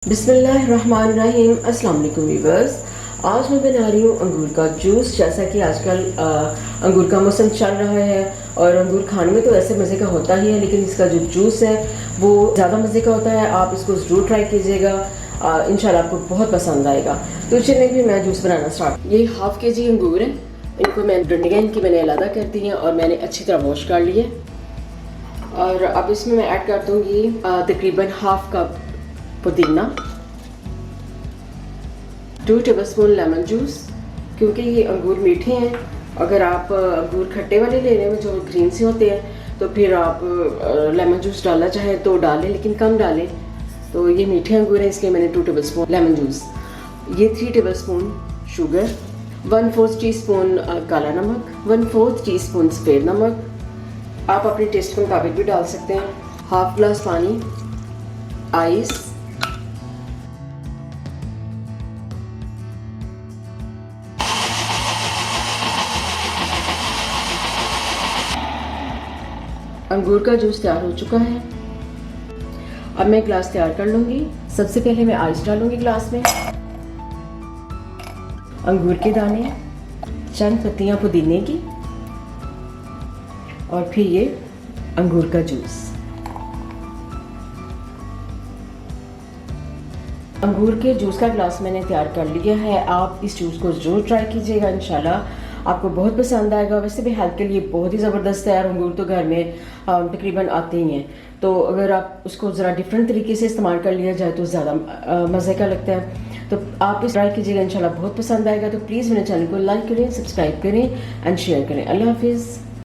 बिस्मिल्लाहिर्रहमानिर्रहीम। अस्सलाम वालेकुम व्यूअर्स। आज मैं बना रही हूँ अंगूर का जूस। जैसा कि आजकल अंगूर का मौसम चल रहा है और अंगूर खाने में तो ऐसे मज़े का होता ही है, लेकिन इसका जो जूस है वो ज़्यादा मज़े का होता है। आप इसको ज़रूर ट्राई कीजिएगा, इंशाल्लाह आपको बहुत पसंद आएगा। तो चलिए भी मैं जूस बनाना स्टार्ट। ये हाफ़ के जी अंगूर हैं, इनको मैं डंडियाँ इनकी मैंने अलग कर दी हैं और मैंने अच्छी तरह वॉश कर लिए। और अब इसमें मैं ऐड कर दूँगी तकरीबन हाफ़ कप पुदीना, 2 टेबलस्पून लेमन जूस। क्योंकि ये अंगूर मीठे हैं, अगर आप अंगूर खट्टे वाले ले रहे हैं जो ग्रीन से होते हैं तो फिर आप लेमन जूस डालना चाहें तो डालें, लेकिन कम डालें। तो ये मीठे अंगूर हैं, इसलिए मैंने 2 टेबलस्पून लेमन जूस। ये 3 टेबलस्पून शुगर, 1/4 टीस्पून काला नमक, 1/4 टीस्पून सफ़ेद नमक। आप अपने टेस्ट के मुताबिक भी डाल सकते हैं। हाफ ग्लास पानी, आइस, अंगूर का जूस तैयार हो चुका है। अब मैं ग्लास तैयार कर लूँगी। सबसे पहले मैं आइस डालूँगी ग्लास में, अंगूर के दाने, चंद पत्तियाँ पुदीने की और फिर ये अंगूर का जूस। अंगूर के जूस का ग्लास मैंने तैयार कर लिया है। आप इस जूस को ज़रूर ट्राई कीजिएगा, इंशाल्लाह आपको बहुत पसंद आएगा। वैसे भी हेल्थ के लिए बहुत ही ज़बरदस्त है और अंगूर तो घर में तकरीबन आते ही हैं। तो अगर आप उसको ज़रा डिफरेंट तरीके से इस्तेमाल कर लिया जाए तो ज़्यादा मज़े का लगता है। तो आप इस ट्राई कीजिएगा, इंशाल्लाह बहुत पसंद आएगा। तो प्लीज़ मेरे चैनल को लाइक करें, सब्सक्राइब करें एंड शेयर करें। अल्लाह हाफिज़।